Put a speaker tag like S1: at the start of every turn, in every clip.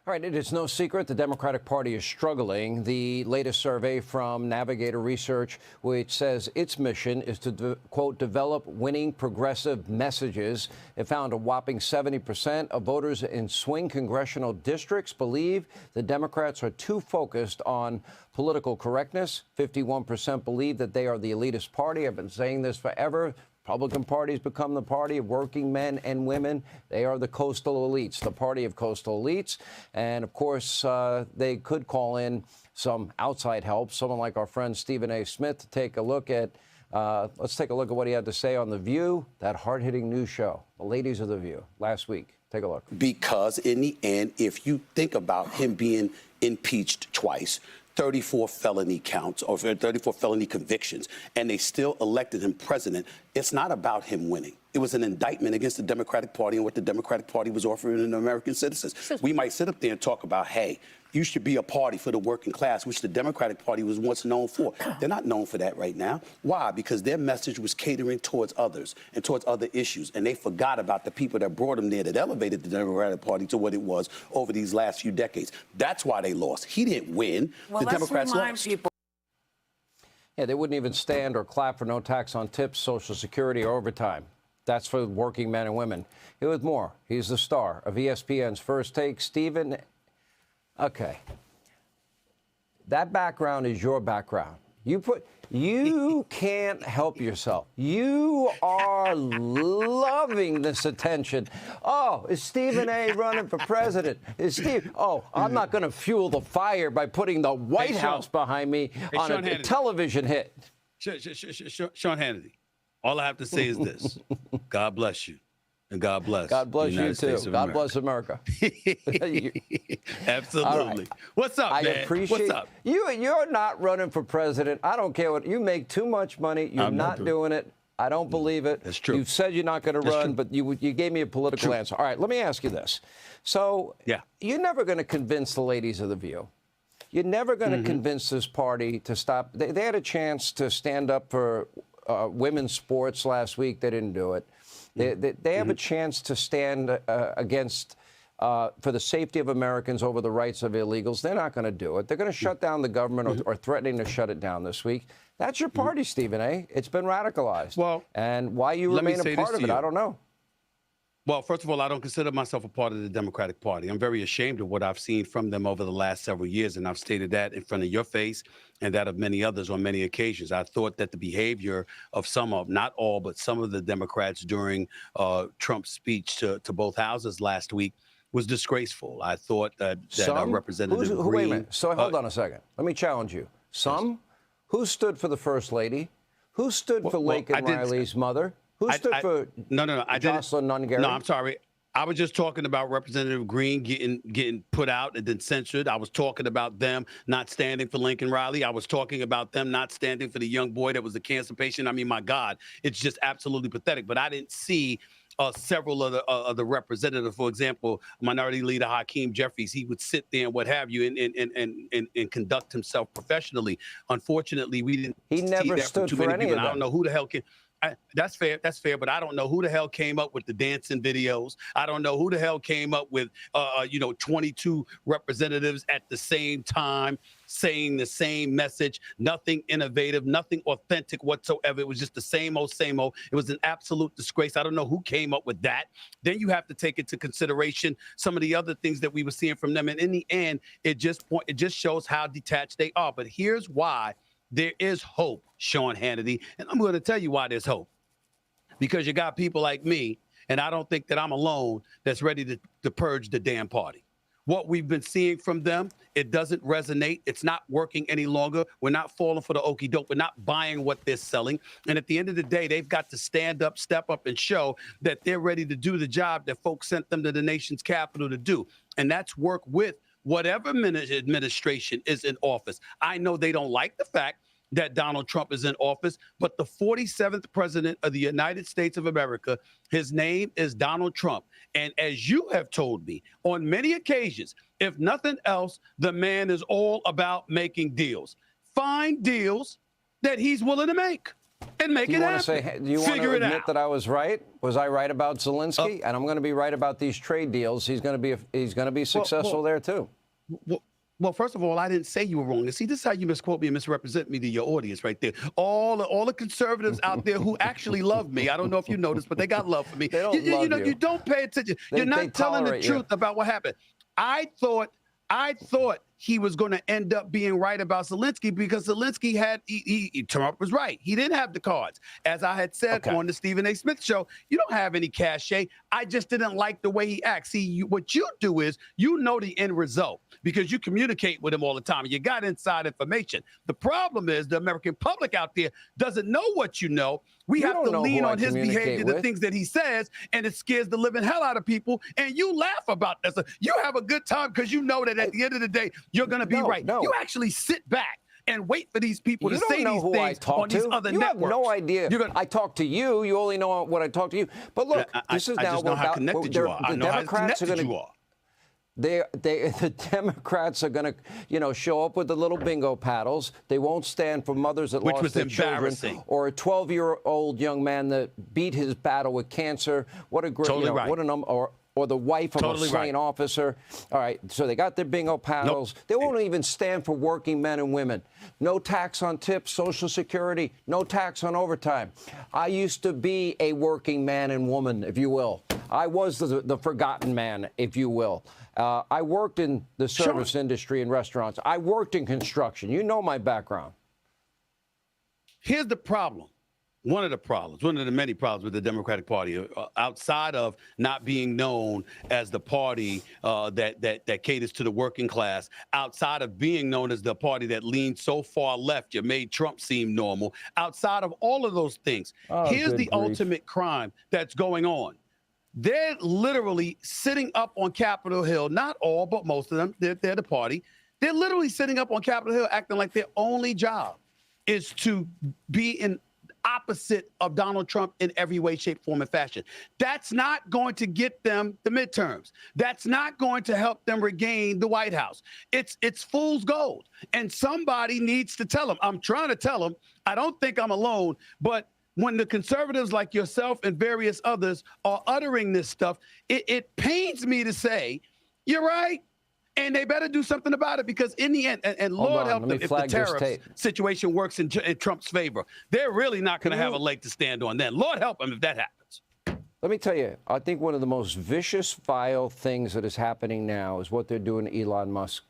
S1: All right, it is no secret the Democratic Party is struggling. The latest survey from Navigator Research, which says its mission is to, quote, develop winning progressive messages. It found a whopping 70% of voters in swing congressional districts believe the Democrats are too focused on political correctness. 51% believe that they are the elitist party. I've been saying this forever. Republican Party's become the party of working men and women. They are the coastal elites, the party of coastal elites. And, of course, they could call in some outside help, someone like our friend Stephen A. Smith, to take a look at, let's take a look at what he had to say on The View, that hard-hitting news show, the ladies of The View, last week. Take a look.
S2: Because in the end, if you think about him being impeached twice, 34 felony counts or 34 felony convictions, and they still elected him president, it's not about him winning. It was an indictment against the Democratic Party and what the Democratic Party was offering to American citizens. We might sit up there and talk about, hey, you should be a party for the working class, which the Democratic Party was once known for. They're not known for that right now. Why? Because their message was catering towards others and towards other issues, and they forgot about the people that brought them there, that elevated the Democratic Party to what it was over these last few decades. That's why they lost. He didn't win.
S3: Well,
S2: the Democrats lost.
S1: Yeah, they wouldn't even stand or clap for no tax on tips, Social Security, or overtime. That's for working men and women. It was more. He's the star of ESPN's First Take, Stephen. Okay. That background is your background. You can't help yourself. You are loving this attention. Oh, is Stephen A. running for president? Is Steve? Oh, I'm not going to fuel the fire by putting the White House behind me on a television hit.
S4: Sean Hannity, all I have to say is this. God bless you. And God bless.
S1: God bless you, too. God bless America.
S4: Absolutely. Right. What's up, man?
S1: I appreciate
S4: What's up?
S1: You're not running for president. I don't care what. You make too much money. You're not doing it. I don't believe it.
S4: That's true.
S1: You said you're not going to run, but you gave me a political answer. All right, let me ask you this. So you're never going to convince the ladies of The View. You're never going to convince this party to stop. They had a chance to stand up for women's sports last week. They didn't do it. They have a chance to stand against for the safety of Americans over the rights of illegals. They're not going to do it. They're going to shut down the government or threatening to shut it down this week. That's your party, Stephen A. It's been radicalized. Well, and why you remain a part of it, I don't know.
S4: Well, first of all, I don't consider myself a part of the Democratic Party. I'm very ashamed of what I've seen from them over the last several years, and I've stated that in front of your face and that of many others on many occasions. I thought that the behavior of some of, not all, but some of the Democrats during Trump's speech to both houses last week was disgraceful. I thought that Representative Green...
S1: Wait a minute. So hold on a second. Let me challenge you. Some? Yes. Who stood for the First Lady? Who stood for Laken Riley's mother? Who stood for Jocelyn Nunn-Garrett?
S4: No, I'm sorry. I was just talking about Representative Green getting put out and then censored. I was talking about them not standing for Lincoln Riley. I was talking about them not standing for the young boy that was a cancer patient. I mean, my God, it's just absolutely pathetic. But I didn't see several of the representatives, for example, Minority Leader Hakeem Jeffries, he would sit there and what have you and conduct himself professionally. Unfortunately, we didn't
S1: see that from too many people.
S4: I don't know who the hell can... That's fair. That's fair. But I don't know who the hell came up with the dancing videos. I don't know who the hell came up with, 22 representatives at the same time saying the same message. Nothing innovative, nothing authentic whatsoever. It was just the same old, same old. It was an absolute disgrace. I don't know who came up with that. Then you have to take into consideration some of the other things that we were seeing from them. And in the end, it just shows how detached they are. But here's why. There is hope, Sean Hannity, and I'm going to tell you why there's hope. Because you got people like me, and I don't think that I'm alone, that's ready to purge the damn party. What we've been seeing from them, it doesn't resonate. It's not working any longer. We're not falling for the okie doke. We're not buying what they're selling. And at the end of the day, they've got to stand up, step up, and show that they're ready to do the job that folks sent them to the nation's capital to do. And that's work with whatever administration is in office. I know they don't like the fact that Donald Trump is in office, but the 47th president of the United States of America, his name is Donald Trump. And as you have told me on many occasions, if nothing else, the man is all about making deals. Find deals that he's willing to make. and make it happen.
S1: Do you want
S4: Figure
S1: to
S4: it
S1: admit
S4: out.
S1: that I was right? Was I right about Zelensky? And I'm going to be right about these trade deals. He's going to be successful there too.
S4: Well, first of all, I didn't say you were wrong. And see, this is how you misquote me and misrepresent me to your audience right there. All the conservatives out there who actually love me. I don't know if you noticed, but they got love for me.
S1: They don't love you.
S4: You don't pay attention. You're not telling the truth about what happened. I thought he was going to end up being right about Zelensky because Zelensky Trump was right. He didn't have the cards. As I had said on the Stephen A. Smith show, you don't have any cachet. I just didn't like the way he acts. See, what you do is you know the end result because you communicate with him all the time. You got inside information. The problem is the American public out there doesn't know what you know. We have to lean on his behavior, the things that he says, and it scares the living hell out of people. And you laugh about this. You have a good time because you know that at the end of the day, you're going to be right. You actually sit back and wait for these people to say these things on these other networks.
S1: You have no idea. I talk to you. You only know what I talk to you. But look, this is now
S4: just know how connected you are. I know how connected you are.
S1: The Democrats are going to, show up with the little bingo paddles. They won't stand for mothers that lost their children, or a 12-year-old young man that beat his battle with cancer. What a great, or the wife of a slain officer. All right, so they got their bingo paddles. They won't even stand for working men and women. No tax on tips, Social Security, no tax on overtime. I used to be a working man and woman, if you will. I was the forgotten man, if you will. I worked in the service industry and restaurants. I worked in construction. You know my background.
S4: Here's the problem. One of the many problems with the Democratic Party, outside of not being known as the party that caters to the working class, outside of being known as the party that leans so far left, you made Trump seem normal. Outside of all of those things, here's the ultimate crime that's going on. They're literally sitting up on Capitol Hill, not all, but most of them, they're the party. They're literally sitting up on Capitol Hill acting like their only job is to be in opposite of Donald Trump in every way, shape, form, and fashion. That's not going to get them the midterms. That's not going to help them regain the White House. It's fool's gold. And somebody needs to tell them. I'm trying to tell them. I don't think I'm alone, but when the conservatives like yourself and various others are uttering this stuff, it pains me to say, you're right. And they better do something about it because in the end, and Lord help them if the tariff situation works in Trump's favor, they're really not going to have a leg to stand on then. Lord help them if that happens.
S1: Let me tell you, I think one of the most vicious, vile things that is happening now is what they're doing to Elon Musk.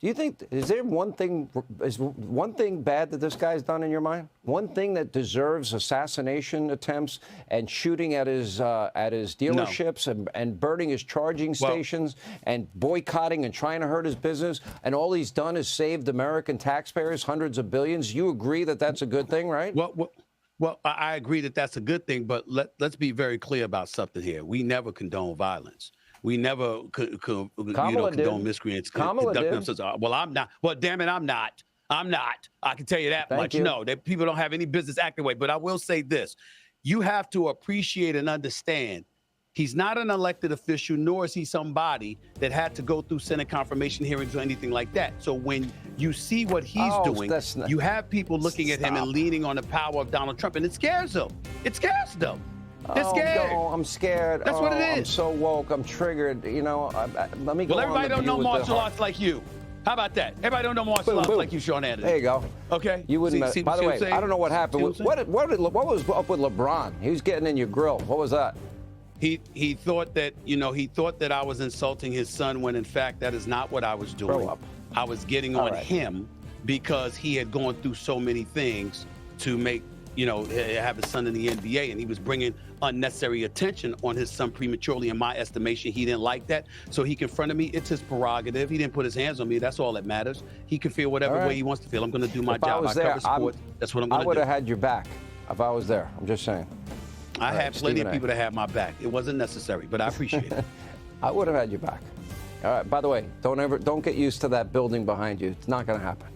S1: Do you think, is one thing bad that this guy's done in your mind? One thing that deserves assassination attempts and shooting at his dealerships and burning his charging stations and boycotting and trying to hurt his business, and all he's done is saved American taxpayers hundreds of billions? You agree that that's a good thing, right?
S4: Well, I agree that that's a good thing, but let's be very clear about something here. We never condone violence. We never condone miscreants.
S1: Kamala did.
S4: Well, I'm not. Well, damn it, I'm not. I can tell you that much. No, that people don't have any business acting way. But I will say this. You have to appreciate and understand he's not an elected official, nor is he somebody that had to go through Senate confirmation hearings or anything like that. So when you see what he's doing, you have people looking at him and leaning on the power of Donald Trump, and it scares them. It scares them. They're scared.
S1: No, I'm scared.
S4: That's what it is.
S1: I'm so woke. I'm triggered. Let me go.
S4: Well, everybody don't know martial arts like you. How about that? Everybody don't know martial arts like you, Sean Hannity.
S1: There you go.
S4: Okay.
S1: You wouldn't. By the way, I don't know what happened. What was up with LeBron? He was getting in your grill. What was that?
S4: He thought that I was insulting his son when in fact that is not what I was doing.
S1: Grow up.
S4: I was getting on him because he had gone through so many things to make have his son in the NBA, and he was bringing unnecessary attention on his son prematurely. In my estimation, he didn't like that, so he confronted me. It's his prerogative. He didn't put his hands on me. That's all that matters. He can feel whatever way he wants to feel. I'm going to do my job. I cover sport. That's what I'm going to do.
S1: I would have had your back if I was there. I'm just saying.
S4: I had plenty of people to have my back. It wasn't necessary, but I appreciate it.
S1: I would have had your back. All right. By the way, don't get used to that building behind you. It's not going to happen.